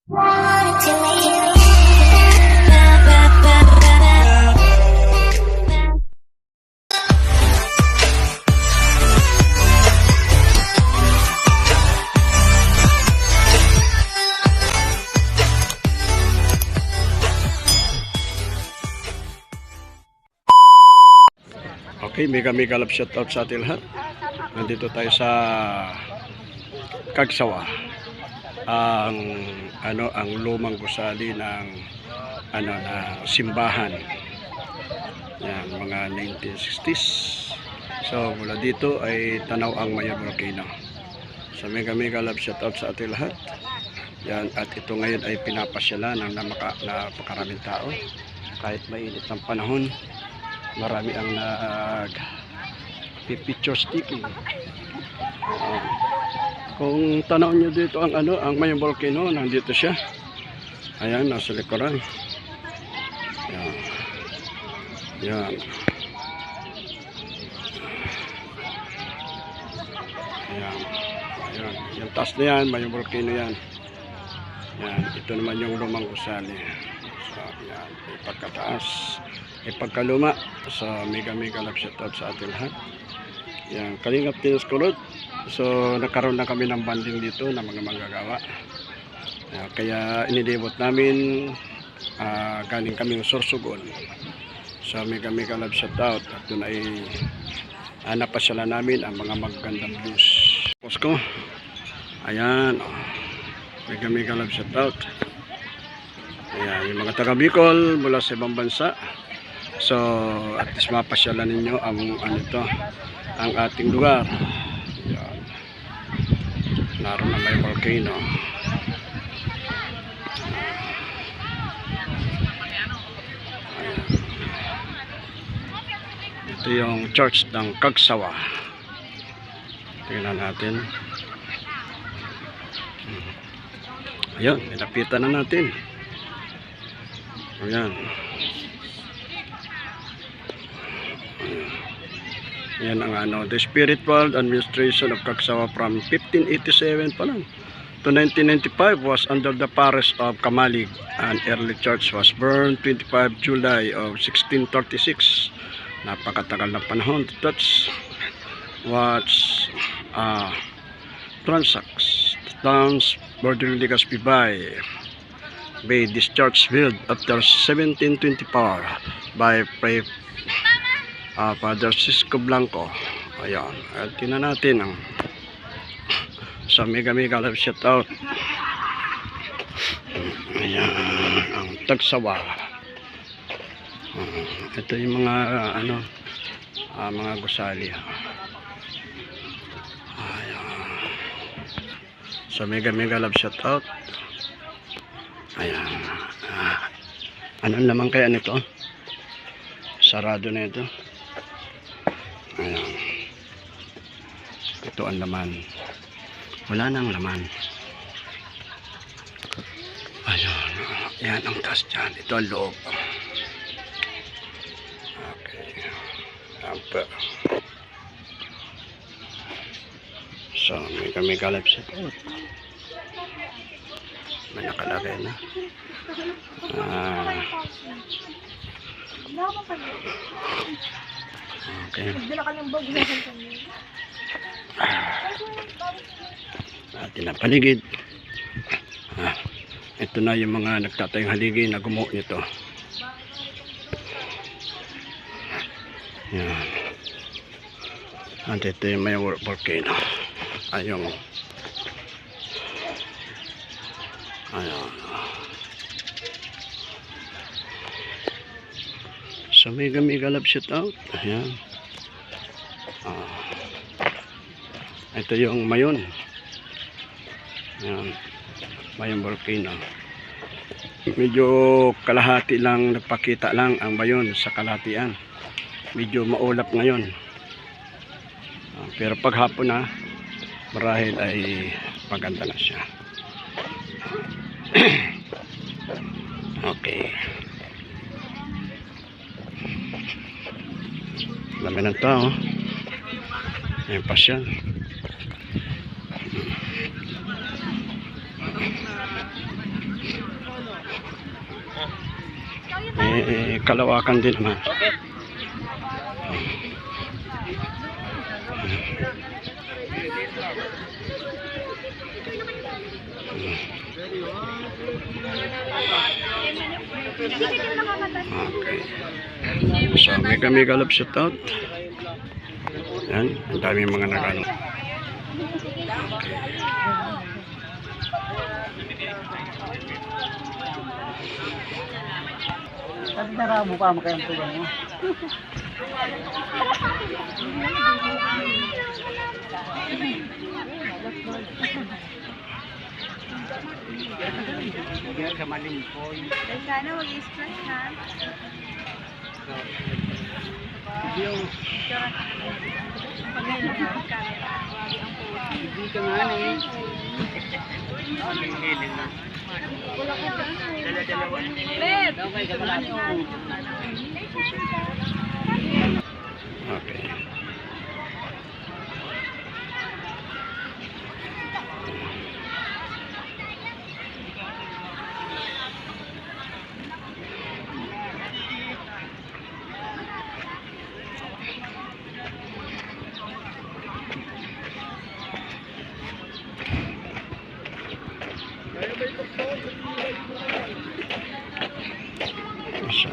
Okay, mega love shoutout sa ating lahat. Nandito tayo sa Kagsawa. Ang lumang gusali ng na simbahan. Yan, mga 1960s. So, mula dito ay tanaw ang Mayon Volcano. So, mega love shoutout sa ating lahat. Yan, at ito ngayon ay pinapasyalan ng napakaraming tao. Kahit mainit ng panahon, marami ang picture sticking. Kung tanaw nyo dito ang ang Mayon Volcano, nandito siya. Ayan, nasa likuran. Yan. Yan. Ayan. Ayan. Yung taas na yan, Mayon Volcano yan. Yan. Ito naman yung lumang gusali. So, yan. Ipagkataas. Ipagkaluma. So, mega love shoutout sa ating lahat. Yan. Kalingap Tinos Kulot. So, nagkaroon na kami ng banding dito ng mga manggagawa. Kaya inilibot namin, galing kaming Sorsogon. So, mega love shoutout. At doon ay napasala namin ang mga magagandang blues. Posko. Ayan. Mega love shoutout. Ayan, yung mga taga Bicol mula sa ibang bansa. So, at least mapasyalan ninyo ang ang ating lugar. Ayan. Naroon na may volcano. Ayan. Ito yung church ng Kagsawa. Tingnan natin. Ayan, nilapitan na natin. Ayan. Yan ang the spiritual administration of Kagsawa from 1587 pa lang to 1995 was under the parish of Kamalig, and early church was burned 25 July of 1636. Napakatagal na panahon. That's what's Trans bordering Legazpi Bay this church built after 1724 by Father Cisco Blanco. Ayan, at tingnan natin ang sa mega love shoutout. Ayan, ang Kagsawa. Ito yung mga mga gusali. Ayan, sa mega love shoutout. Ayan, anong laman kaya nito? Sarado na ito. Ayan. Ito ang laman. Wala nang laman. Ayan. Ayan ang taas dyan. Ito ang loob. Okay. Ampa. So, may kalap siya. May nakalagay na. Okay. Atin na paligid. Ito na yung mga nagtatayong haligi na gumuho nito. Yan. At ito yung may volcano. Ayun. Ayan. So mega love shoutout. Ayan. Ito yung Mayon. Ayan. Mayon volcano. Medyo kalahati lang, nagpakita lang ang Mayon sa kalahatian. Medyo maulap ngayon. Pero pag hapon na, marahil ay maganda na siya. Okay. Dami ng tao. Ayan pa siya. may kalawakan din naman. Okay. So, mega love shoutout. Yan, ang daming mga nagano. Sabi na raw mo pa makayang tulang mo. Sa malimpoy. Sana mag-i-splash na. Hindi ka nga na eh. Okay. So,